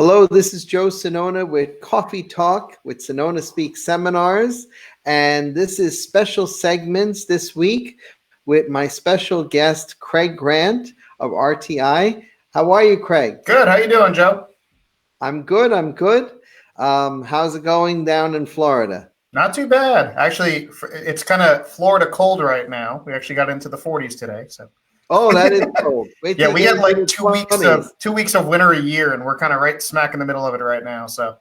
Hello, this is Joe Sonona with Coffee Talk with Sonona Speak Seminars. And this is special segments this week with my special guest, Craig Grant of RTI. How are you, Craig? Good. How you doing, Joe? I'm good. I'm good. How's it going down in Florida? Not too bad. Actually, it's kind of Florida cold right now. We actually got into the 40s today. So. Oh, that is cold. Wait Yeah, till we you get get like into the 2 weeks of winter a year, and we're kind of right smack in the middle of it right now. So,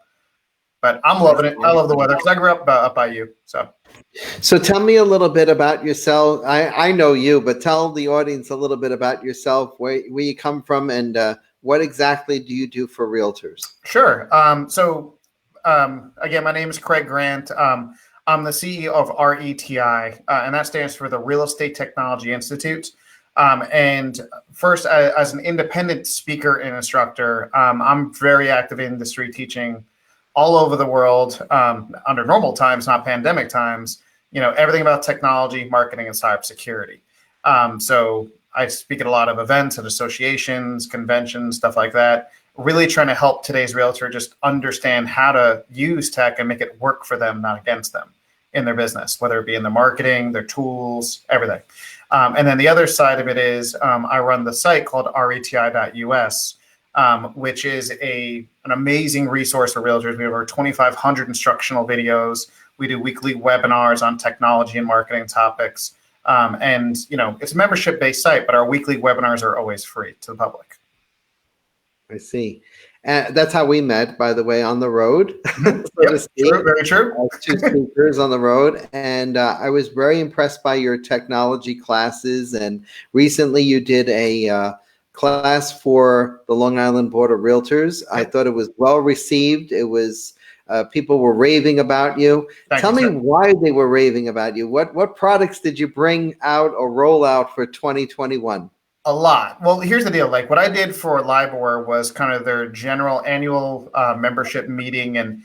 but I'm loving it. I love the weather because I grew up by you. So tell me a little bit about yourself. I know you, but tell the audience a little bit about yourself, where you come from, and what exactly do you do for realtors? Sure. Again, my name is Craig Grant. I'm the CEO of RETI, and that stands for the Real Estate Technology Institute. And first, as an independent speaker and instructor, I'm very active in industry teaching all over the world under normal times, not pandemic times, everything about technology, marketing, and cybersecurity. So I speak at a lot of events and associations, conventions, stuff like that, really trying to help today's realtor just understand how to use tech and make it work for them, not against them in their business, whether it be in the marketing, their tools, everything. And then the other side of it is I run the site called reti.us, which is an amazing resource for realtors. We have over 2,500 instructional videos. We do weekly webinars on technology and marketing topics. And it's a membership-based site, but our weekly webinars are always free to the public. I see. That's how we met, by the way, on the road. True, very true. Two speakers on the road. And I was very impressed by your technology classes. And recently you did a class for the Long Island Board of Realtors. I thought it was well received. It was people were raving about you. Tell me why they were raving about you. What products did you bring out or roll out for 2021? A lot. Well, here's the deal. Like what I did for LIBOR was kind of their general annual membership meeting. And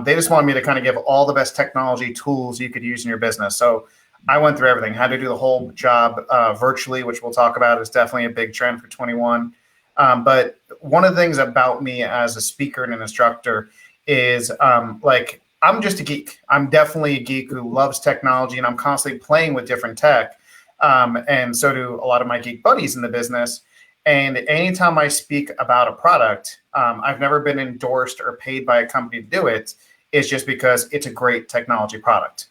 they just wanted me to kind of give all the best technology tools you could use in your business. So I went through everything, how to do the whole job virtually, which we'll talk about is definitely a big trend for 21. But one of the things about me as a speaker and an instructor is I'm just a geek. I'm definitely a geek who loves technology, and I'm constantly playing with different tech. And so do a lot of my geek buddies in the business. And anytime I speak about a product, I've never been endorsed or paid by a company to do it. It's just because it's a great technology product.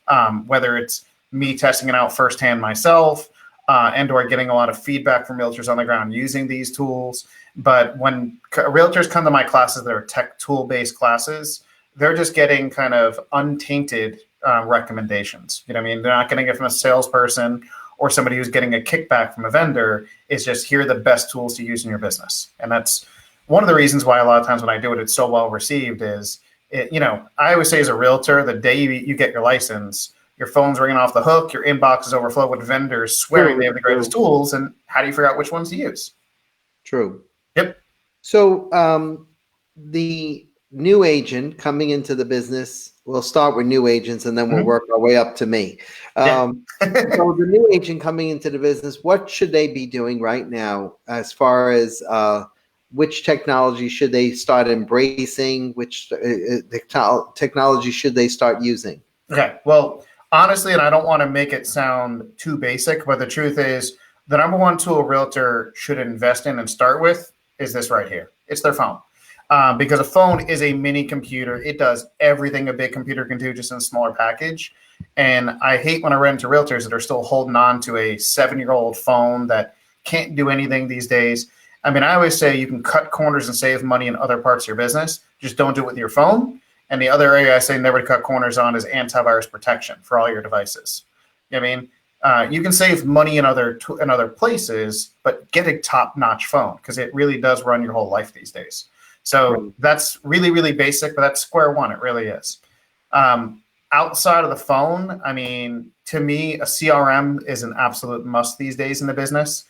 Whether it's me testing it out firsthand myself and or getting a lot of feedback from realtors on the ground using these tools. But when realtors come to my classes that are tech tool-based classes, they're just getting kind of untainted recommendations. You know what I mean? They're not getting it from a salesperson or somebody who's getting a kickback from a vendor. Is just here are the best tools to use in your business. And that's one of the reasons why a lot of times when I do it, it's so well received is, I always say as a realtor, the day you get your license, your phone's ringing off the hook, your inbox is overflowed with vendors swearing they have the greatest tools. And how do you figure out which ones to use? True. Yep. So the new agent coming into the business, we'll start with new agents and then we'll work our way up to me. So the new agent coming into the business, what should they be doing right now as far as which technology should they start embracing? Which technology should they start using? Okay. Well, honestly, and I don't want to make it sound too basic, but the truth is the number one tool a realtor should invest in and start with is this right here. It's their phone. Because a phone is a mini computer. It does everything a big computer can do, just in a smaller package. And I hate when I run into realtors that are still holding on to a 7-year-old phone that can't do anything these days. I mean, I always say you can cut corners and save money in other parts of your business. Just don't do it with your phone. And the other area I say never to cut corners on is antivirus protection for all your devices. You know what I mean? You can save money in other places, but get a top-notch phone because it really does run your whole life these days. So that's really, really basic, but that's square one. It really is. Outside of the phone, I mean, to me, a CRM is an absolute must these days in the business.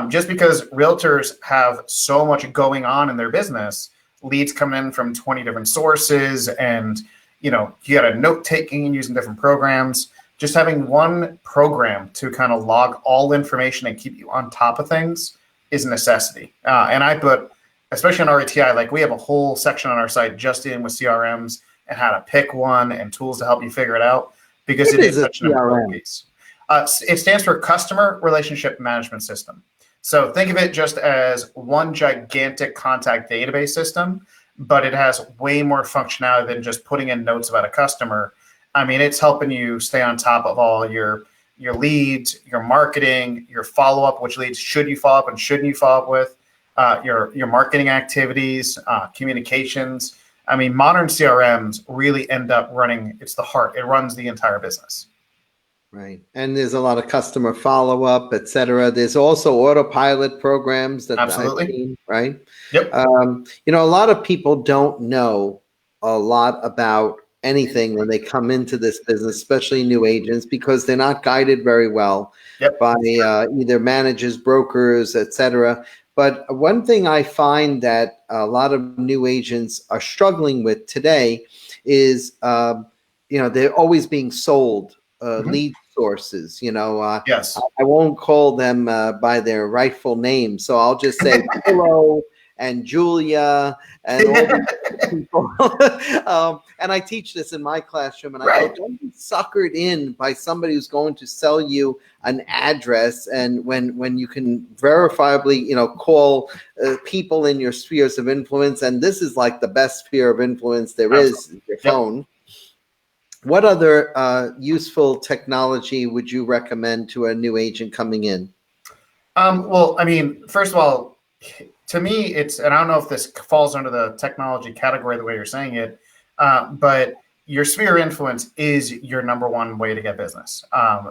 Just because realtors have so much going on in their business, leads coming in from 20 different sources, and you got a note taking and using different programs. Just having one program to kind of log all information and keep you on top of things is a necessity. And I put especially on RETI, like we have a whole section on our site just in with CRMs and how to pick one and tools to help you figure it out because What it is is a such an important CRM? piece. It stands for Customer Relationship Management System. So think of it just as one gigantic contact database system, but it has way more functionality than just putting in notes about a customer. I mean, it's helping you stay on top of all your leads, your marketing, your follow-up, which leads should you follow up and shouldn't you follow up with, your marketing activities, communications. I mean, modern CRMs really end up running, it's the heart. It runs the entire business. Right. And there's a lot of customer follow-up, et cetera. There's also autopilot programs that I've Absolutely. seen, right? Yep. A lot of people don't know a lot about anything when they come into this business, especially new agents, because they're not guided very well Yep. by either managers, brokers, et cetera. But one thing I find that a lot of new agents are struggling with today is, they're always being sold lead sources. Yes. I won't call them by their rightful name, so I'll just say Pillow and Julia and all these people. And I teach this in my classroom, and I go, don't be suckered in by somebody who's going to sell you an address, and when you can verifiably, call people in your spheres of influence, and this is like the best sphere of influence there is, your phone. What other useful technology would you recommend to a new agent coming in? Well, I mean, first of all, to me, and I don't know if this falls under the technology category the way you're saying it, but your sphere of influence is your number one way to get business,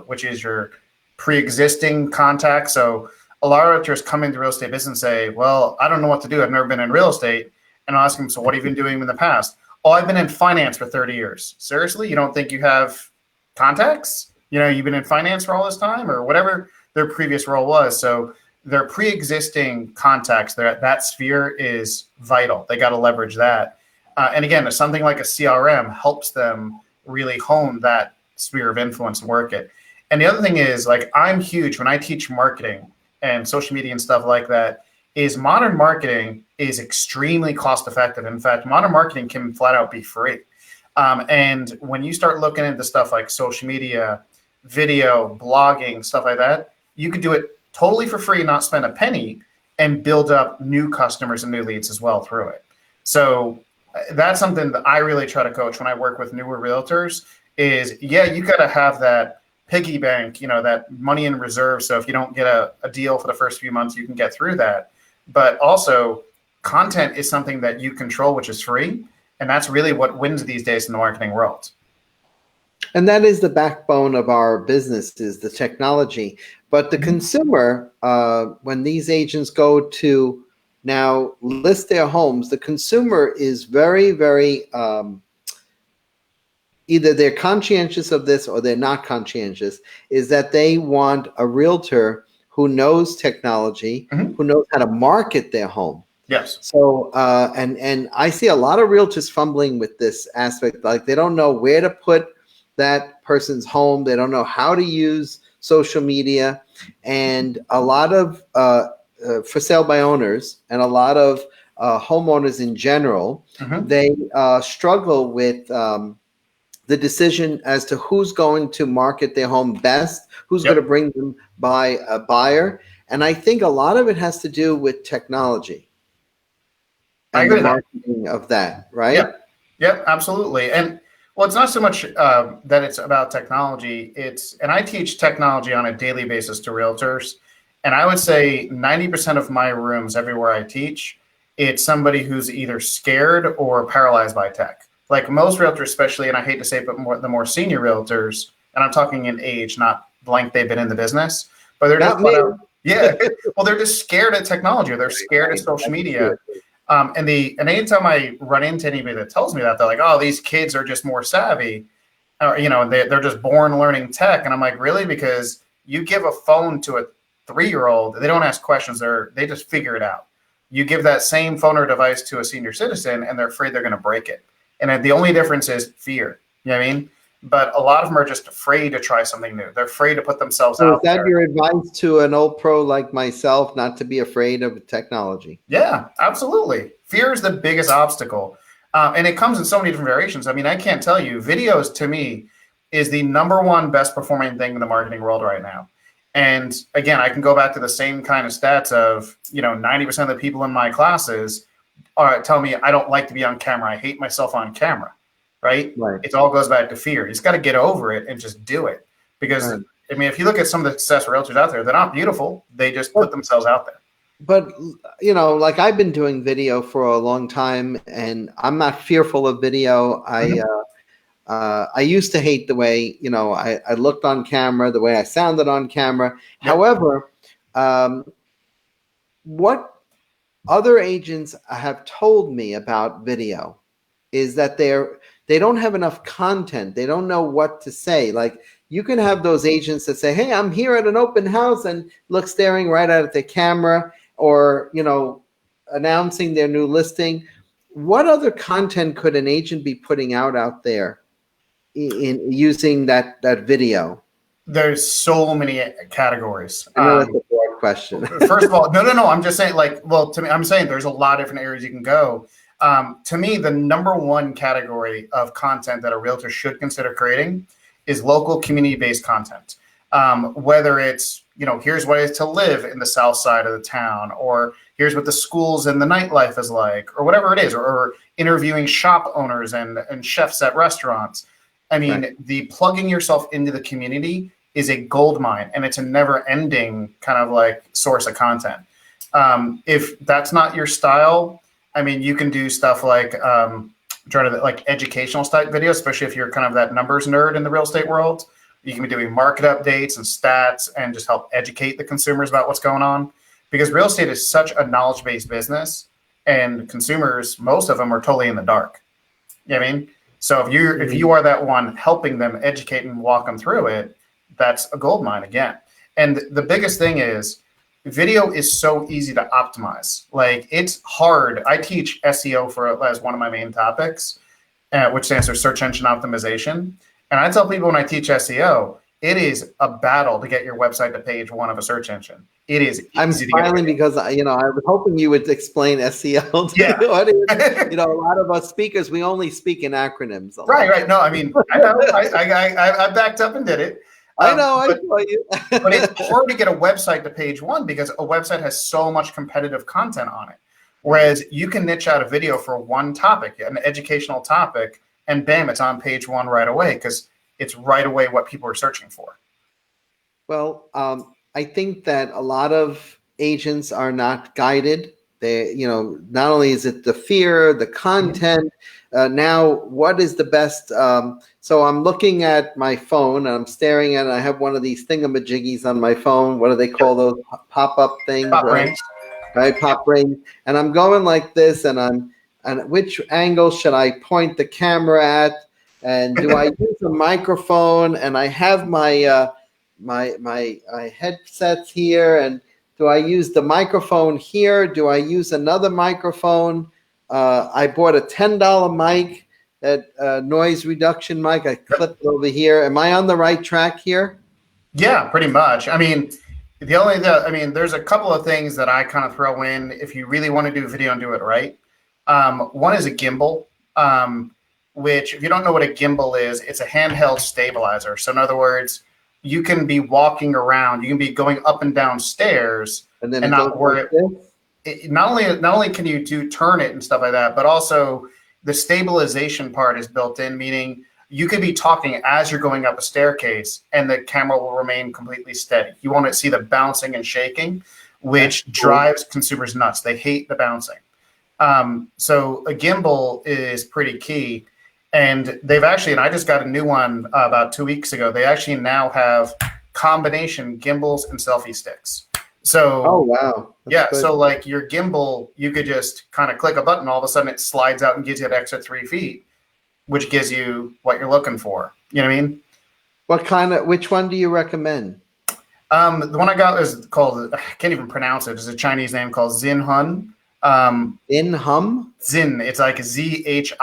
which is your pre-existing contacts. So a lot of realtors come into real estate business and say, well, I don't know what to do. I've never been in real estate. And I'll ask them, so what have you been doing in the past? Oh, I've been in finance for 30 years. Seriously? You don't think you have contacts? You've been in finance for all this time or whatever their previous role was. So their pre-existing contacts, that sphere is vital. They got to leverage that. And again, something like a CRM helps them really hone that sphere of influence and work it. And the other thing is, like, I'm huge when I teach marketing and social media and stuff like that, is modern marketing is extremely cost effective. In fact, modern marketing can flat out be free. And when you start looking into stuff like social media, video, blogging, stuff like that, you could do it totally for free, not spend a penny, and build up new customers and new leads as well through it. So that's something that I really try to coach when I work with newer realtors is, you got to have that piggy bank, that money in reserve. So if you don't get a deal for the first few months, you can get through that. But also content is something that you control, which is free. And that's really what wins these days in the marketing world. And that is the backbone of our business, is the technology. But the consumer, when these agents go to now list their homes, the consumer is very, very, either they're conscientious of this or they're not conscientious, is that they want a realtor who knows technology, who knows how to market their home. Yes. So, and I see a lot of realtors fumbling with this aspect. Like, they don't know where to put that person's home. They don't know how to use social media. And a lot of for sale by owners and a lot of homeowners in general, they struggle with the decision as to who's going to market their home best, who's going to bring them by a buyer. And I think a lot of it has to do with technology and the marketing of that, right? Yep, absolutely. And well, it's not so much that it's about technology. And I teach technology on a daily basis to realtors. And I would say 90% of my rooms everywhere I teach, it's somebody who's either scared or paralyzed by tech. Like most realtors, especially, and I hate to say it, but the more senior realtors, and I'm talking in age, not blank they've been in the business, but they're just well, they're just scared of technology. Or they're scared of social media. And anytime I run into anybody that tells me that, they're like, "Oh, these kids are just more savvy," or they're just born learning tech. And I'm like, really? Because you give a phone to a 3-year-old, they don't ask questions. They just figure it out. You give that same phone or device to a senior citizen, and they're afraid they're going to break it. And the only difference is fear. You know what I mean? but a lot of them are just afraid to try something new. They're afraid to put themselves So is out that there. your advice to an old pro like myself, not to be afraid of technology? Yeah, absolutely. Fear is the biggest obstacle. And it comes in so many different variations. I mean, I can't tell you, videos to me is the number one best performing thing in the marketing world right now. And again, I can go back to the same kind of stats of, 90% of the people in my classes tell me I don't like to be on camera. I hate myself on camera, right? Right. It all goes back to fear. You just got to get over it and just do it. Because, Right. I mean, if you look at some of the successful realtors out there, they're not beautiful. They just put themselves out there. But, like I've been doing video for a long time, and I'm not fearful of video. I used to hate the way, I looked on camera, the way I sounded on camera. Yep. However, what other agents have told me about video is that they don't have enough content. They don't know what to say. Like, you can have those agents that say, hey, I'm here at an open house, and look staring right at the camera, or, announcing their new listing. What other content could an agent be putting out there in using that video? There's so many categories. I know that's a broad question. First of all, no. I'm just saying, to me, I'm saying there's a lot of different areas you can go. To me, the number one category of content that a realtor should consider creating is local community-based content. Whether it's, here's what it is to live in the south side of the town, or here's what the schools and the nightlife is like, or whatever it is, or interviewing shop owners and chefs at restaurants. I mean, right. The plugging yourself into the community is a gold mine, and it's a never-ending kind of like source of content. If that's not your style, I mean, you can do stuff like like educational type videos, especially if you're kind of that numbers nerd in the real estate world. You can be doing market updates and stats and just help educate the consumers about what's going on, because real estate is such a knowledge-based business, and consumers, most of them, are totally in the dark. You know what I mean? So if you are that one helping them educate and walk them through it, that's a gold mine again. And the biggest thing is, video is so easy to optimize. Like, it's hard. I teach SEO as one of my main topics, which stands for search engine optimization. And I tell people when I teach SEO, it is a battle to get your website to page one of a search engine. It is easy. I'm smiling because I was hoping you would explain SEO to the audience. A lot of us speakers, we only speak in acronyms. Right. No, I mean, I know. I backed up and did it. I know. I saw you. But it's hard to get a website to page one because a website has so much competitive content on it. Whereas you can niche out a video for one topic, an educational topic, and bam, it's on page one right away because it's right away what people are searching for. Well, I think that a lot of agents are not guided. They, not only is it the fear, the content, now what is the best? So I'm looking at my phone and I'm staring at it. I have one of these thingamajiggies on my phone. What do they call those pop-up things? Pop rings. Right, pop rings. And I'm going like this, and which angle should I point the camera at? And do I use a microphone? And I have my my headsets here, and do I use the microphone here? Do I use another microphone? I bought a $10 mic, that noise reduction mic. I clipped it over here. Am I on the right track here? Yeah, pretty much. I mean, there's a couple of things that I kind of throw in if you really want to do video and do it right. One is a gimbal, which, if you don't know what a gimbal is, it's a handheld stabilizer. So in other words, you can be walking around, you can be going up and down stairs, and not worry. Not only can you turn it and stuff like that, but also the stabilization part is built in, meaning you could be talking as you're going up a staircase and the camera will remain completely steady. You won't see the bouncing and shaking, which drives consumers nuts. They hate the bouncing. So a gimbal is pretty key. And they've actually, and I just got a new one about 2 weeks ago, they actually now have combination gimbals and selfie sticks. So, oh, wow. That's good. So like your gimbal, you could just kind of click a button, all of a sudden it slides out and gives you that extra 3 feet, which gives you what you're looking for. You know what I mean? Which one do you recommend? The one I got is called, I can't even pronounce it. It's a Chinese name called Zinhun. Zin. It's like Zhinuy.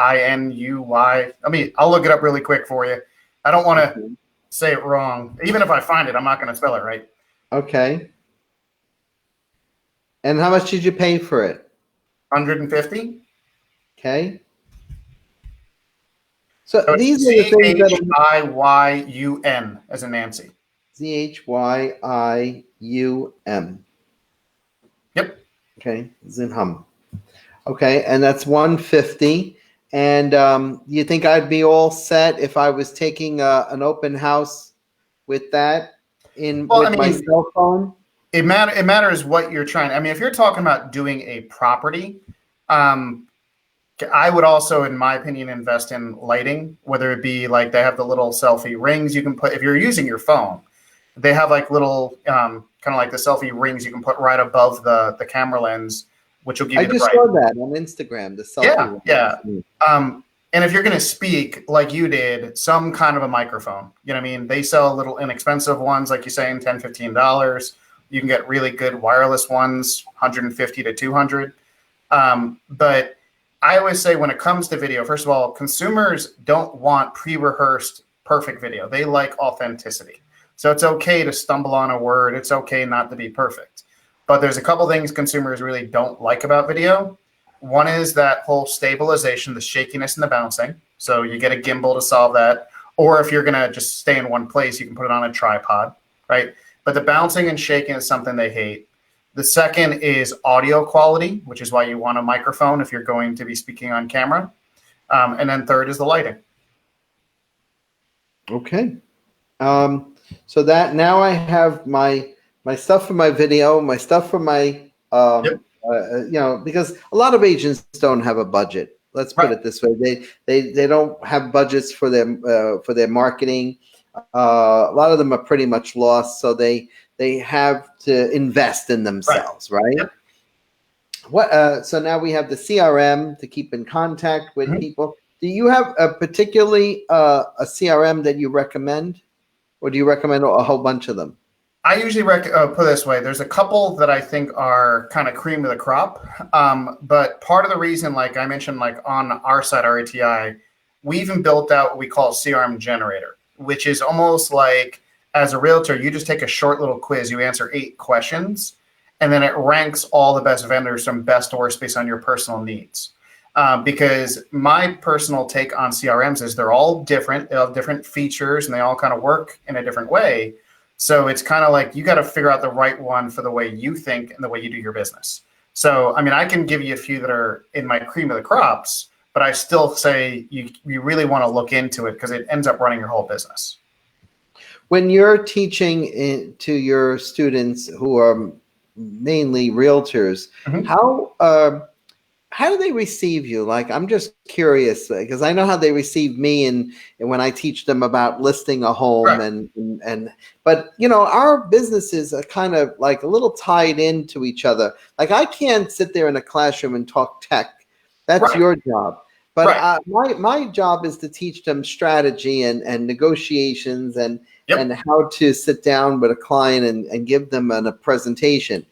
I mean, I'll look it up really quick for you. I don't want to say it wrong. Even if I find it, I'm not going to spell it right. Okay. And how much did you pay for it? 150. Okay. So So these it's are the things that Chyun as in Nancy. Chyum. Yep. Okay, Zinhum. Okay, and that's 150. And you think I'd be all set if I was taking an open house with that Well, I with my mean, cell phone? it matters what you're trying. I mean, if you're talking about doing a property, I would also, in my opinion, invest in lighting, whether it be like they have the little selfie rings you can put, if you're using your phone, they have like little, kind of like the selfie rings you can put right above the camera lens, which will give I you the just bright. saw that on Instagram, the selfie. Yeah. And if you're going to speak like you did, some kind of a microphone, you know what I mean? They sell little inexpensive ones, like you're saying, $10, $15. You can get really good wireless ones, 150 to 200. But I always say when it comes to video, first of all, consumers don't want pre-rehearsed perfect video. They like authenticity. So it's okay to stumble on a word. It's okay not to be perfect. But there's a couple things consumers really don't like about video. One is that whole stabilization, the shakiness and the bouncing. So you get a gimbal to solve that. Or if you're going to just stay in one place, you can put it on a tripod, right? But the bouncing and shaking is something they hate. The second is audio quality, which is why you want a microphone if you're going to be speaking on camera. And then third is the lighting. Okay. So that now I have my stuff for my video, my stuff for my Yep. Because a lot of agents don't have a budget. Let's put it this way: they don't have budgets for their marketing. A lot of them are pretty much lost, so they have to invest in themselves, right? Yep. So now we have the CRM to keep in contact with Mhm. people. Do you have particularly a CRM that you recommend, or do you recommend a whole bunch of them? I usually put it this way. There's a couple that I think are kind of cream of the crop. But part of the reason, like I mentioned, like on our side, RETI, we even built out what we call CRM generator, which is almost like as a realtor, you just take a short little quiz. You answer 8 questions, and then it ranks all the best vendors from best to worst based on your personal needs. Because my personal take on CRMs is they're all different. They have different features, and they all kind of work in a different way. So it's kind of like you got to figure out the right one for the way you think and the way you do your business. So, I mean, I can give you a few that are in my cream of the crops, but I still say you really want to look into it because it ends up running your whole business. When you're teaching to your students who are mainly realtors, Mm-hmm. how do they receive you? Like, I'm just curious because I know how they receive me and when I teach them about listing a home Right. but our businesses are kind of like a little tied into each other. Like I can't sit there in a classroom and talk tech. That's Right. your job. But Right. my job is to teach them strategy and negotiations and Yep. how to sit down with a client and give them a presentation.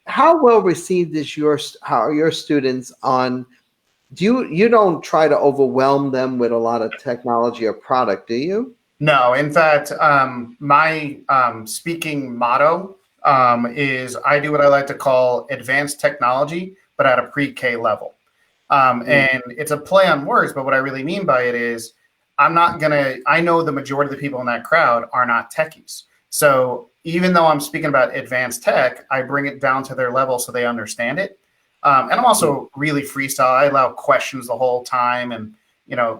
How well received is how are your students on? You don't try to overwhelm them with a lot of technology or product, do you? No, in fact, my speaking motto is I do what I like to call advanced technology, but at a pre-K level. And it's a play on words, but what I really mean by it is I know the majority of the people in that crowd are not techies. So even though I'm speaking about advanced tech, I bring it down to their level so they understand it. And I'm also really freestyle. I allow questions the whole time and,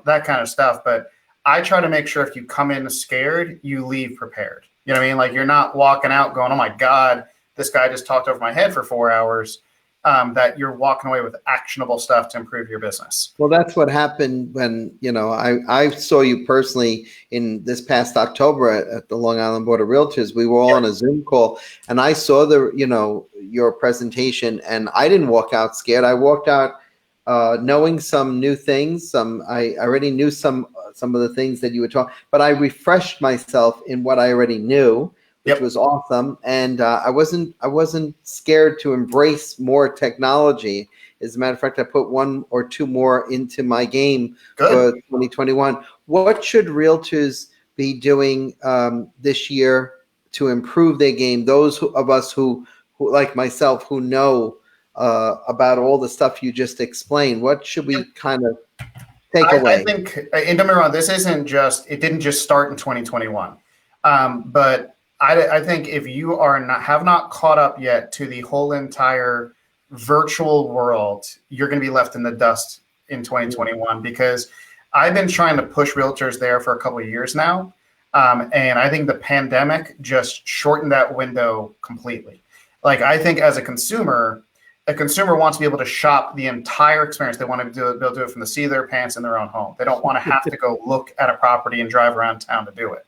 that kind of stuff. But I try to make sure if you come in scared, you leave prepared. You know what I mean? Like you're not walking out going, oh my God, this guy just talked over my head for 4 hours. That you're walking away with actionable stuff to improve your business. Well, that's what happened when, I saw you personally in this past October at the Long Island Board of Realtors. We were all on a Zoom call and I saw your presentation and I didn't walk out scared. I walked out knowing some new things. I already knew some of the things that you were talking, but I refreshed myself in what I already knew, which was awesome. And I wasn't scared to embrace more technology. As a matter of fact, I put one or two more into my game Good. for 2021. What should realtors be doing this year to improve their game? Those of us who like myself, who know about all the stuff you just explained, what should we kind of take I away? think, and don't get me wrong, it didn't just start in 2021. But I think if you have not caught up yet to the whole entire virtual world, you're going to be left in the dust in 2021, because I've been trying to push realtors there for a couple of years now. And I think the pandemic just shortened that window completely. Like, I think as a consumer wants to be able to shop the entire experience. They want to be able to do it from the seat of their pants in their own home. They don't want to have to go look at a property and drive around town to do it.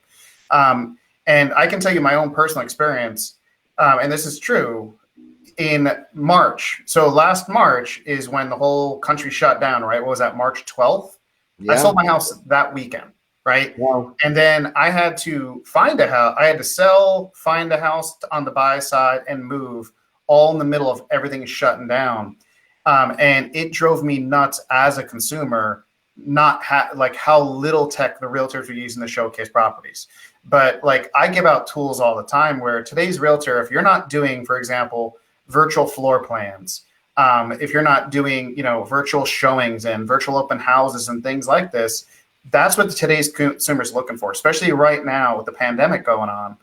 And I can tell you my own personal experience, and this is true, in March. So last March is when the whole country shut down, right? What was that, March 12th? Yeah. I sold my house that weekend, right? Wow. And then I had to find a house. I had to sell, find a house on the buy side, and move, all in the middle of everything shutting down. And it drove me nuts as a consumer, like how little tech the realtors were using to showcase properties. But like, I give out tools all the time where today's realtor, if you're not doing, for example, virtual floor plans, if you're not doing, virtual showings and virtual open houses and things like this, that's what today's consumer's looking for, especially right now with the pandemic going on.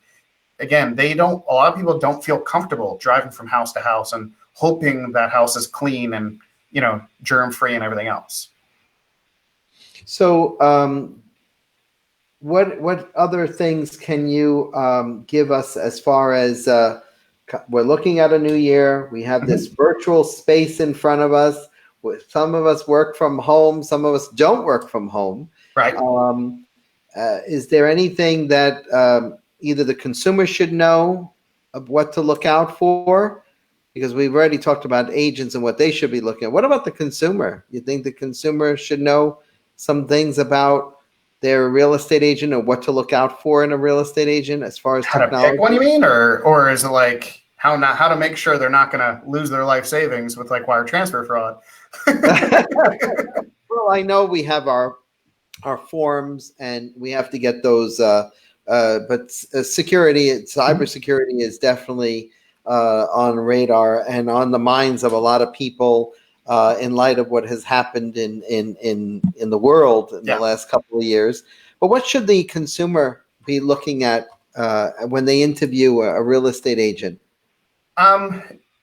Again, a lot of people don't feel comfortable driving from house to house and hoping that house is clean and, germ free and everything else. So, what other things can you give us as far as we're looking at a new year? We have this virtual space in front of us. Some of us work from home. Some of us don't work from home. Right. Is there anything that either the consumer should know of what to look out for? Because we've already talked about agents and what they should be looking at. What about the consumer? You think the consumer should know some things about their real estate agent or what to look out for in a real estate agent as far as technology? How to pick one, you mean? Or is it like how to make sure they're not going to lose their life savings with like wire transfer fraud? Well, I know we have our forms and we have to get those but cybersecurity is definitely on radar and on the minds of a lot of people in light of what has happened in the world in the last couple of years. But what should the consumer be looking at when they interview a real estate agent?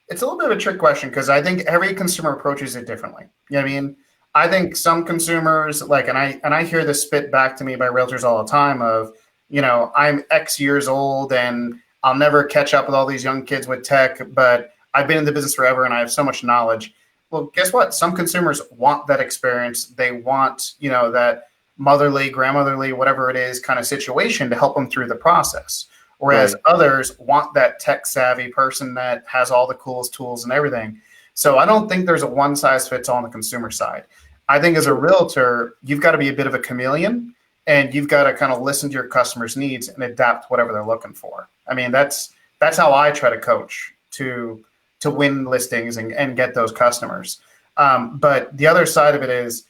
It's a little bit of a trick question because I think every consumer approaches it differently. You know what I mean? I think some consumers and I hear this spit back to me by realtors all the time of, I'm X years old and I'll never catch up with all these young kids with tech, but I've been in the business forever and I have so much knowledge. Well, guess what? Some consumers want that experience. They want, that motherly, grandmotherly, whatever it is kind of situation to help them through the process. Whereas others want that tech savvy person that has all the coolest tools and everything. So I don't think there's a one size fits all on the consumer side. I think as a realtor, you've got to be a bit of a chameleon and you've got to kind of listen to your customers' needs and adapt whatever they're looking for. I mean, that's how I try to coach to win listings and get those customers. But the other side of it is,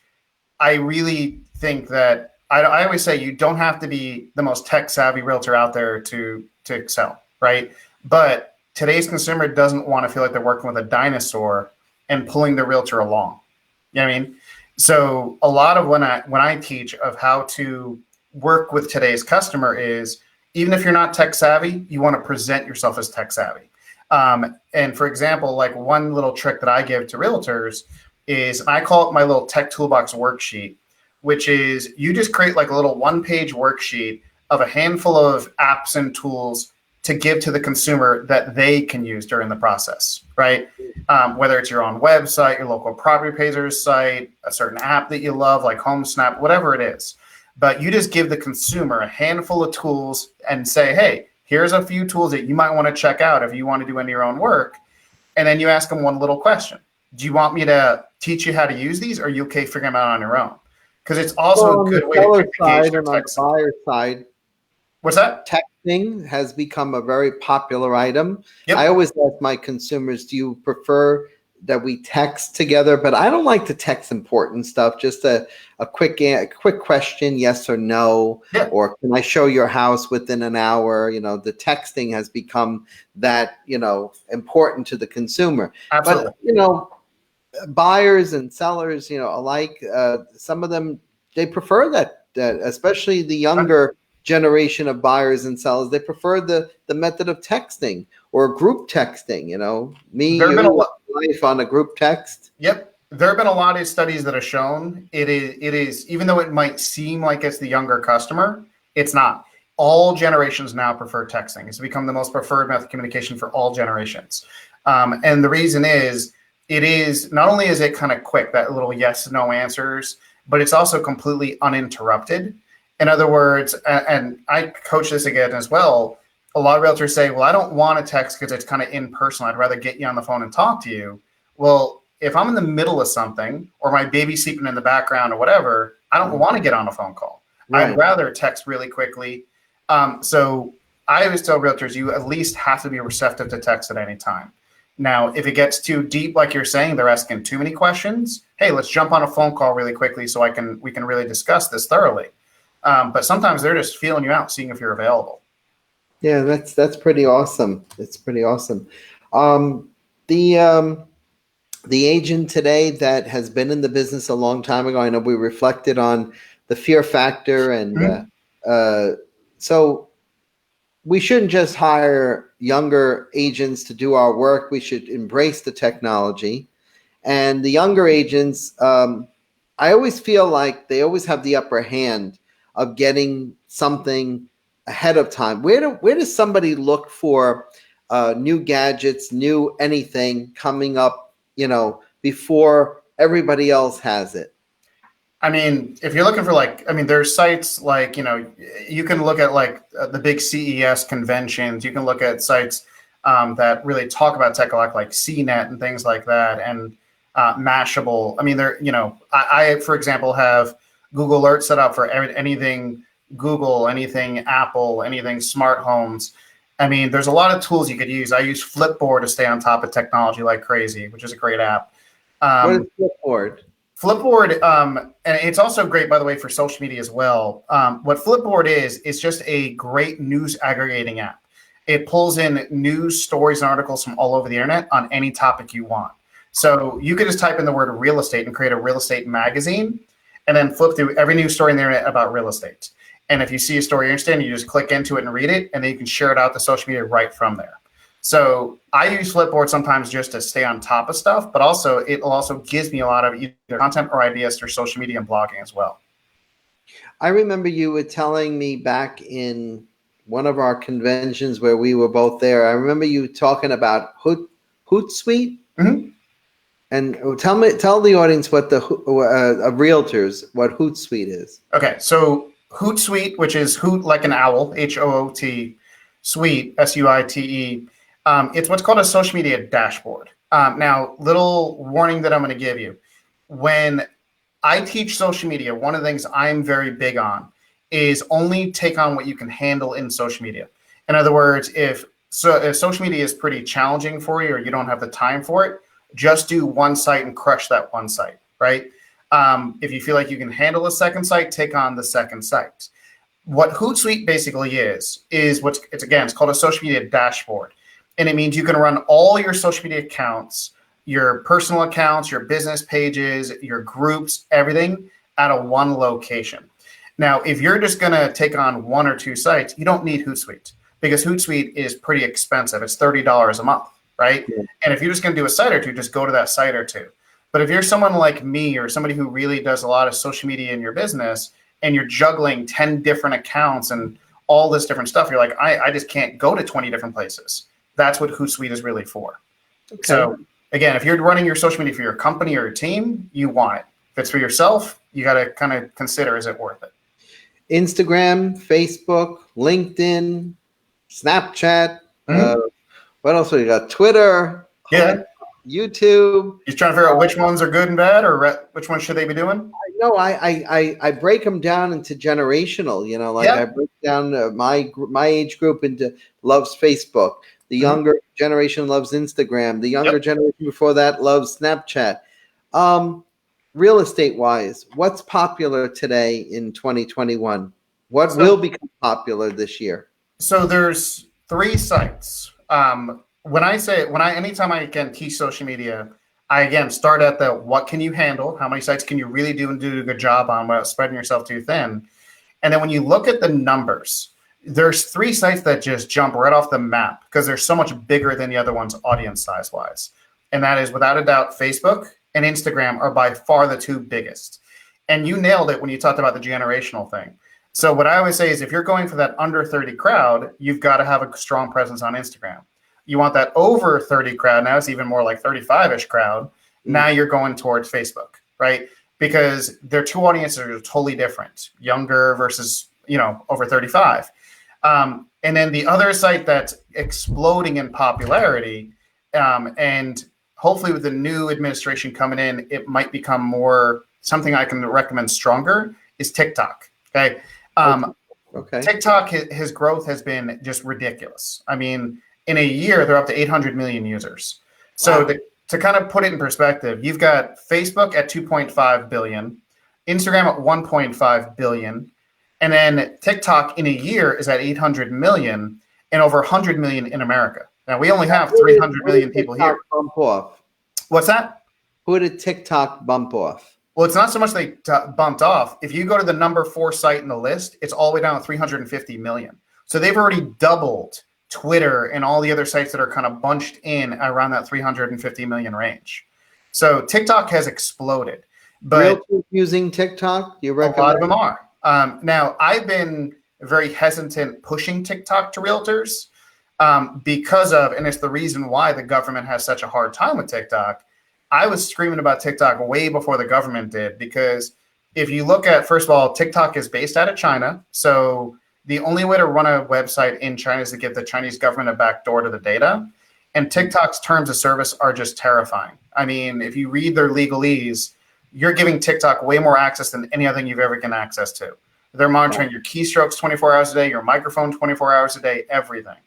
I really think that I always say you don't have to be the most tech savvy realtor out there to excel, right? But today's consumer doesn't want to feel like they're working with a dinosaur and pulling the realtor along. You know what I mean? So a lot of when I teach of how to work with today's customer is, even if you're not tech savvy, you want to present yourself as tech savvy. And for example, like one little trick that I give to realtors is, I call it my little tech toolbox worksheet, which is you just create like a little one-page worksheet of a handful of apps and tools to give to the consumer that they can use during the process, right? Whether it's your own website, your local property appraiser's site, a certain app that you love like HomeSnap, whatever it is. But you just give the consumer a handful of tools and say, hey, here's a few tools that you might want to check out if you want to do any of your own work. And then you ask them one little question. Do you want me to teach you how to use these, or are you okay figuring them out on your own? Because it's also a good way to engage and on the buyer side. What's that? Texting has become a very popular item. Yep. I always ask my consumers, do you prefer that we text together, but I don't like to text important stuff. Just a quick question, yes or no, Yeah. or can I show your house within an hour? The texting has become that important to the consumer. Absolutely. But buyers and sellers, alike, some of them, they prefer that, especially the younger generation of buyers and sellers, they prefer the method of texting or group texting. Me, There have been a lot. Life on a group text. Yep. There have been a lot of studies that have shown it is even though it might seem like it's the younger customer, it's not. All generations now prefer texting. It's become the most preferred method of communication for all generations. And the reason is, it is not only is it kind of quick, that little yes, no answers, but it's also completely uninterrupted. In other words, and I coach this again as well, a lot of realtors say, well, I don't want to text because it's kind of impersonal. I'd rather get you on the phone and talk to you. Well, if I'm in the middle of something or my baby's sleeping in the background or whatever, I don't want to get on a phone call. Right. I'd rather text really quickly. So I always tell realtors, you at least have to be receptive to text at any time. Now, if it gets too deep, like you're saying, they're asking too many questions. Hey, let's jump on a phone call really quickly so we can really discuss this thoroughly. But sometimes they're just feeling you out, seeing if you're available. Yeah, that's pretty awesome. It's pretty awesome. The agent today that has been in the business a long time ago, I know we reflected on the fear factor, and so we shouldn't just hire younger agents to do our work. We should embrace the technology. And the younger agents, I always feel like they always have the upper hand of getting something ahead of time. Where does somebody look for new gadgets, new anything coming up, before everybody else has it? I mean, if you're looking for there's sites like, you can look at the big CES conventions. You can look at sites that really talk about tech, like CNET and things like that, and Mashable. I mean, I, for example, have Google Alerts set up for anything Google, anything Apple, anything smart homes. I mean, there's a lot of tools you could use. I use Flipboard to stay on top of technology like crazy, which is a great app. What is Flipboard? Flipboard, and it's also great, by the way, for social media as well. What Flipboard is just a great news aggregating app. It pulls in news, stories, and articles from all over the internet on any topic you want. So you could just type in the word real estate and create a real estate magazine, and then flip through every news story on the internet about real estate. And if you see a story you're interested in, you just click into it and read it, and then you can share it out to social media right from there. So I use Flipboard sometimes just to stay on top of stuff, but also it also gives me a lot of either content or ideas through social media and blogging as well. I remember you were telling me back in one of our conventions where we were both there. I remember you talking about Hootsuite. Mm-hmm. And tell the audience what realtors what Hootsuite is. Okay, so Hootsuite, which is Hoot like an owl, HOOT, Suite, SUITE. It's what's called a social media dashboard. Now, little warning that I'm going to give you. When I teach social media, one of the things I'm very big on is only take on what you can handle in social media. In other words, if social media is pretty challenging for you or you don't have the time for it, just do one site and crush that one site, right? If you feel like you can handle a second site, take on the second site. What Hootsuite basically is it's called a social media dashboard. And it means you can run all your social media accounts, your personal accounts, your business pages, your groups, everything out of one location. Now, if you're just going to take on one or two sites, you don't need Hootsuite because Hootsuite is pretty expensive. It's $30 a month, right? Yeah. And if you're just going to do a site or two, just go to that site or two. But if you're someone like me or somebody who really does a lot of social media in your business and you're juggling 10 different accounts and all this different stuff, you're like, I just can't go to 20 different places. That's what Hootsuite is really for. Okay. So again, if you're running your social media for your company or your team, you want it. If it's for yourself, you got to kind of consider, is it worth it? Instagram, Facebook, LinkedIn, Snapchat. What else we got? Twitter. Yeah. YouTube. You're trying to figure out which ones are good and bad, or which ones should they be doing? No, I break them down into generational. I break down my age group into loves Facebook. The younger generation loves Instagram. The younger generation before that loves Snapchat. Real estate wise, what's popular today in 2021? What will become popular this year? So there's 3 sites. Anytime I again teach social media, I again start at the what can you handle? How many sites can you really do and do a good job on without spreading yourself too thin? And then when you look at the numbers, there's 3 sites that just jump right off the map because they're so much bigger than the other ones audience size wise. And that is without a doubt, Facebook and Instagram are by far the 2 biggest. And you nailed it when you talked about the generational thing. So what I always say is if you're going for that under 30 crowd, you've got to have a strong presence on Instagram. You want that over 30 crowd. Now it's even more like 35-ish crowd. Now you're going towards Facebook, right? Because their 2 audiences are totally different, younger versus, over 35. And then the other site that's exploding in popularity, and hopefully with the new administration coming in, it might become more something I can recommend stronger, is TikTok. Okay. TikTok, his growth has been just ridiculous. I mean, in a year, they're up to 800 million users. So to kind of put it in perspective, you've got Facebook at 2.5 billion, Instagram at 1.5 billion, and then TikTok in a year is at 800 million and over 100 million in America. Now, we only have 300 million people here. Bump off? What's that? Who did TikTok bump off? Well, it's not so much they bumped off. If you go to the number 4 site in the list, it's all the way down to 350 million. So they've already doubled Twitter and all the other sites that are kind of bunched in around that 350 million range. So TikTok has exploded. But realtors using TikTok? Do you recommend? A lot of them are. Now, I've been very hesitant pushing TikTok to realtors because of, and it's the reason why the government has such a hard time with TikTok. I was screaming about TikTok way before the government did, because if you look at, first of all, TikTok is based out of China. So the only way to run a website in China is to give the Chinese government a backdoor to the data. And TikTok's terms of service are just terrifying. I mean, if you read their legalese, you're giving TikTok way more access than any other thing you've ever gotten access to. They're monitoring your keystrokes 24 hours a day, your microphone 24 hours a day, everything.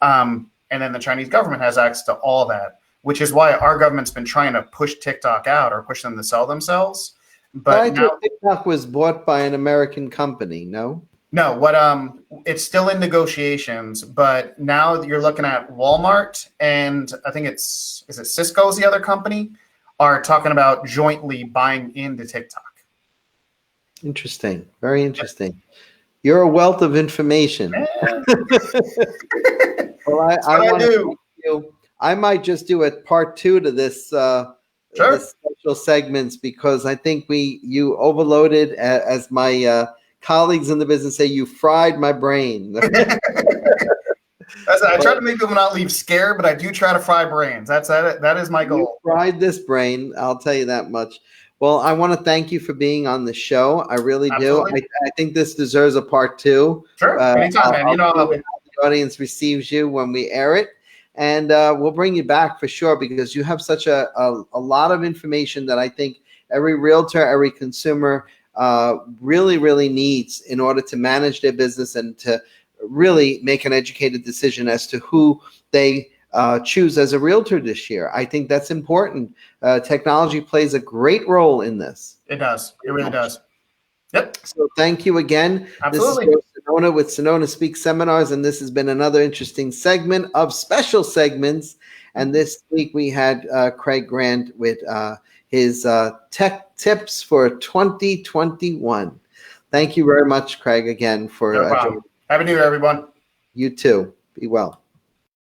And then the Chinese government has access to all that, which is why our government's been trying to push TikTok out or push them to sell themselves. But I thought TikTok was bought by an American company, no? No, it's still in negotiations, but now you're looking at Walmart and I think is it Cisco's the other company, are talking about jointly buying into TikTok. Interesting. Very interesting. You're a wealth of information. Well, I want to thank you. I might just do a part 2 to this, this special segments, because I think you overloaded, as my colleagues in the business say, you fried my brain. I try to make them not leave scared, but I do try to fry brains. That is my goal. You fried this brain, I'll tell you that much. Well, I want to thank you for being on the show. I really do. I think this deserves a part 2. Sure, anytime, man. You know how the audience receives you when we air it. And we'll bring you back for sure, because you have such a lot of information that I think every realtor, every consumer really, really needs in order to manage their business and to really make an educated decision as to who they choose as a realtor this year. I think that's important. Technology plays a great role in this. It does. It really does. Yep. So thank you again. Absolutely. This is Sonona with Sonona Speaks Seminars, and this has been another interesting segment of special segments. And this week we had Craig Grant with his tech tips for 2021. Thank you very much, Craig, again for no problem. Happy New Year, everyone. You too. Be well.